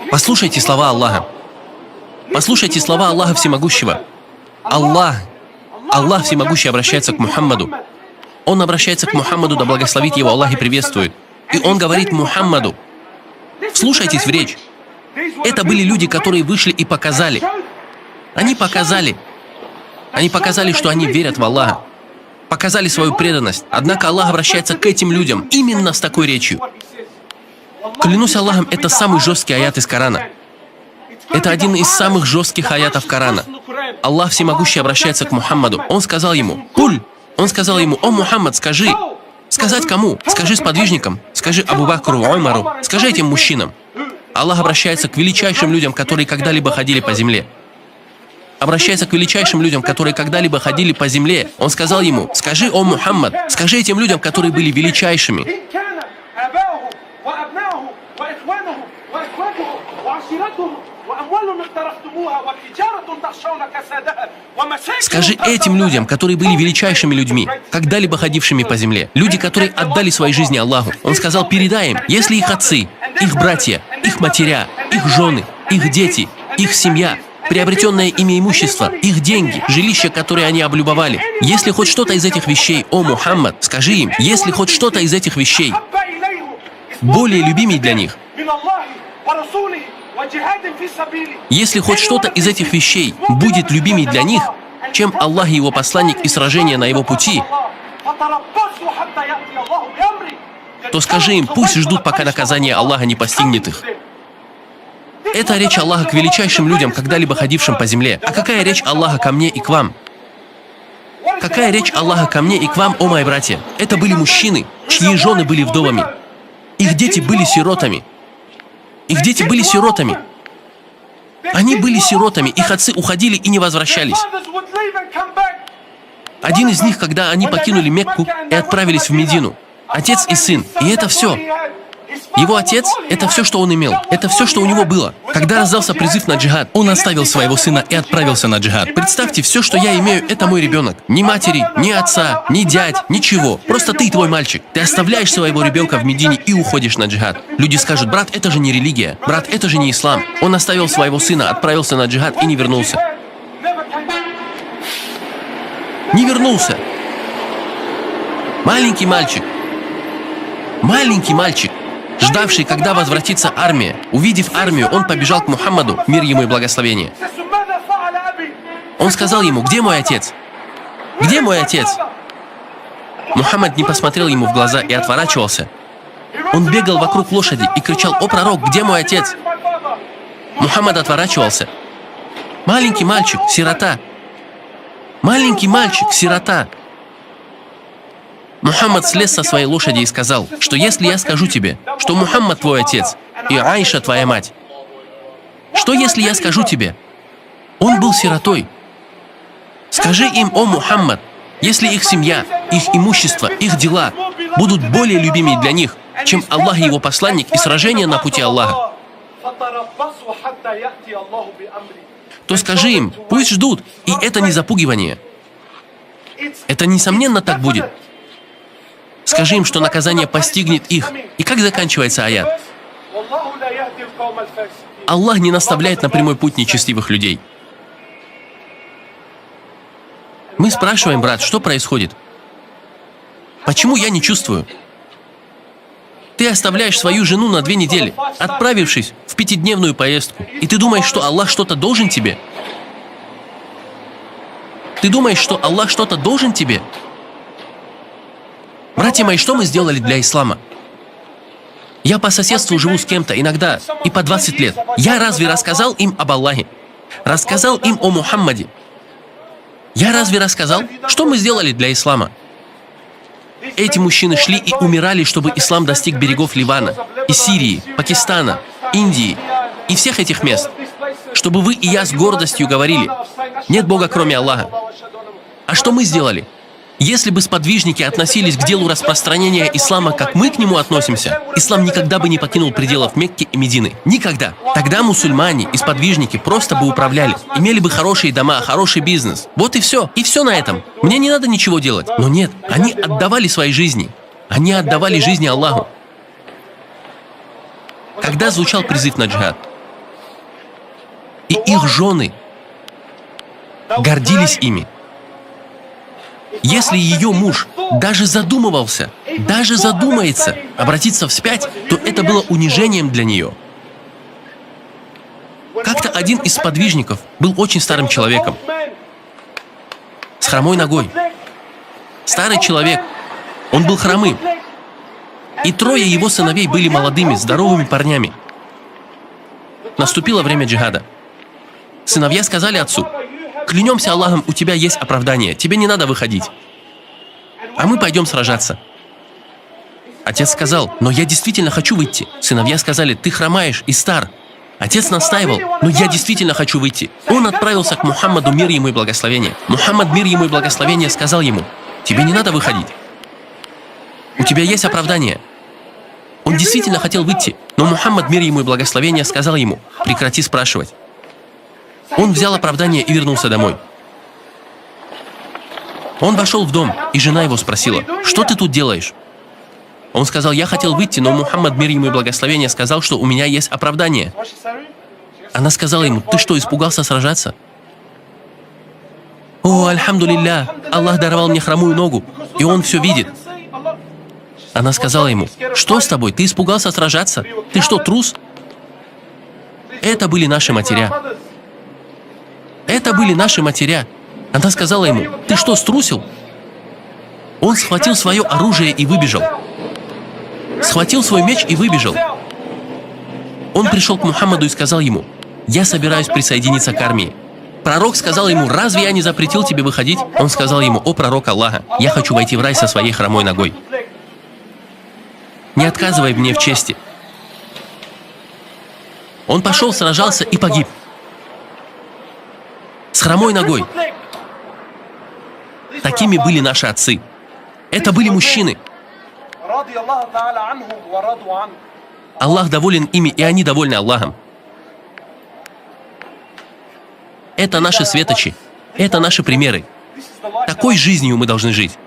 Послушайте слова Аллаха. Послушайте слова Аллаха Всемогущего. Аллах Всемогущий обращается к Мухаммаду. Он обращается к Мухаммаду, да благословит его Аллах и приветствует. И он говорит Мухаммаду: вслушайтесь в речь. Это были люди, которые вышли и показали. Они показали, что они верят в Аллаха. Показали свою преданность. Однако Аллах обращается к этим людям именно с такой речью. Клянусь Аллахом, это самый жесткий аят из Корана. Это один из самых жестких аятов Корана. Аллах Всемогущий обращается к Мухаммаду. Он сказал ему: «Куль». Он сказал ему: «О, Мухаммад, скажи». Сказать кому? Скажи сподвижникам. Скажи Абу Бакру, Умару. Скажи этим мужчинам. Аллах обращается к величайшим людям, которые когда-либо ходили по земле. Обращается к величайшим людям, которые когда-либо ходили по земле. Он сказал ему: скажи, о Мухаммад, скажи этим людям, которые были величайшими. Скажи этим людям, которые были величайшими людьми, когда-либо ходившими по земле. Люди, которые отдали свои жизни Аллаху. Он сказал: передай им, если их отцы, их братья, их матеря, их жены, их дети, их семья, приобретенное ими имущество, их деньги, жилища, которые они облюбовали. Если хоть что-то из этих вещей, о Мухаммад, скажи им, если хоть что-то из этих вещей более любимей для них, если хоть что-то из этих вещей будет любимей для них, чем Аллах и Его посланник и сражение на Его пути, то скажи им, пусть ждут, пока наказание Аллаха не постигнет их. Это речь Аллаха к величайшим людям, когда-либо ходившим по земле. А какая речь Аллаха ко мне и к вам? Какая речь Аллаха ко мне и к вам, о мои братья? Это были мужчины, чьи жены были вдовами. Их дети были сиротами. Их дети были сиротами. Они были сиротами, их отцы уходили и не возвращались. Один из них, когда они покинули Мекку и отправились в Медину, отец и сын, и это все. Его отец – это все, что он имел, это все, что у него было. Когда раздался призыв на джихад, он оставил своего сына и отправился на джихад. Представьте, все, что я имею, это мой ребенок. Ни матери, ни отца, ни дядь, ничего. Просто ты и твой мальчик. Ты оставляешь своего ребенка в Медине и уходишь на джихад. Люди скажут: брат, это же не религия, брат, это же не ислам. Он оставил своего сына, отправился на джихад и не вернулся. Не вернулся. Маленький мальчик, ждавший, когда возвратится армия. Увидев армию, он побежал к Мухаммаду, мир ему и благословение. Он сказал ему: где мой отец? Где мой отец? Мухаммад не посмотрел ему в глаза и отворачивался. Он бегал вокруг лошади и кричал: о пророк, где мой отец? Мухаммад отворачивался. Маленький мальчик, сирота. Маленький мальчик, сирота. Мухаммад слез со своей лошади и сказал, что если я скажу тебе, что Мухаммад твой отец и Аиша твоя мать, что если я скажу тебе, он был сиротой? Скажи им, о Мухаммад, если их семья, их имущество, их дела будут более любимыми для них, чем Аллах и Его посланник и сражение на пути Аллаха, то скажи им, пусть ждут, и это не запугивание. Это несомненно так будет. Скажи им, что наказание постигнет их. И как заканчивается аят? Аллах не наставляет на прямой путь нечестивых людей. Мы спрашиваем: брат, что происходит? Почему я не чувствую? Ты оставляешь свою жену на 2 недели, отправившись в 5-дневную поездку, и ты думаешь, что Аллах что-то должен тебе? Ты думаешь, что Аллах что-то должен тебе? Братья мои, что мы сделали для ислама? Я по соседству живу с кем-то, иногда и по 20 лет. Я разве рассказал им об Аллахе? Рассказал им о Мухаммаде? Я разве рассказал? Что мы сделали для ислама? Эти мужчины шли и умирали, чтобы ислам достиг берегов Ливана, и Сирии, Пакистана, Индии и всех этих мест. Чтобы вы и я с гордостью говорили: нет Бога, кроме Аллаха. А что мы сделали? Если бы сподвижники относились к делу распространения ислама, как мы к нему относимся, ислам никогда бы не покинул пределов Мекки и Медины. Никогда. Тогда мусульмане и сподвижники просто бы управляли, имели бы хорошие дома, хороший бизнес. Вот и все. И все на этом. Мне не надо ничего делать. Но нет, они отдавали свои жизни. Они отдавали жизни Аллаху. Когда звучал призыв на джихад, и их жены гордились ими. Если ее муж даже задумывался, даже задумается обратиться вспять, то это было унижением для нее. Как-то один из сподвижников был очень старым человеком, с хромой ногой. Старый человек, он был хромым. И 3 его сыновей были молодыми, здоровыми парнями. Наступило время джихада. Сыновья сказали отцу: «Клянемся Аллахом, у тебя есть оправдание, тебе не надо выходить, а мы пойдем сражаться». Отец сказал: «Но я действительно хочу выйти». Сыновья сказали: «Ты хромаешь и стар». Отец настаивал: «Но я действительно хочу выйти». Он отправился к Мухаммаду, мир ему и благословение. Мухаммад, мир ему и благословение, сказал ему: «Тебе не надо выходить, у тебя есть оправдание». Он действительно хотел выйти, но Мухаммад, мир ему и благословение, сказал ему: «Прекрати спрашивать». Он взял оправдание и вернулся домой. Он вошел в дом, и жена его спросила: «Что ты тут делаешь?» Он сказал: «Я хотел выйти, но Мухаммад, мир ему и благословение, сказал, что у меня есть оправдание». Она сказала ему: «Ты что, испугался сражаться?» «О, альхамдулилля, Аллах даровал мне хромую ногу, и Он все видит». Она сказала ему: «Что с тобой? Ты испугался сражаться? Ты что, трус?» Это были наши матеря. Это были наши матеря. Она сказала ему: «Ты что, струсил?» Он схватил свое оружие и выбежал. Схватил свой меч и выбежал. Он пришел к Мухаммаду и сказал ему: «Я собираюсь присоединиться к армии». Пророк сказал ему: «Разве я не запретил тебе выходить?» Он сказал ему: «О пророк Аллаха, я хочу войти в рай со своей хромой ногой. Не отказывай мне в чести». Он пошел, сражался и погиб. С хромой ногой. Такими были наши отцы. Это были мужчины. Аллах доволен ими, и они довольны Аллахом. Это наши светочи. Это наши примеры. Такой жизнью мы должны жить.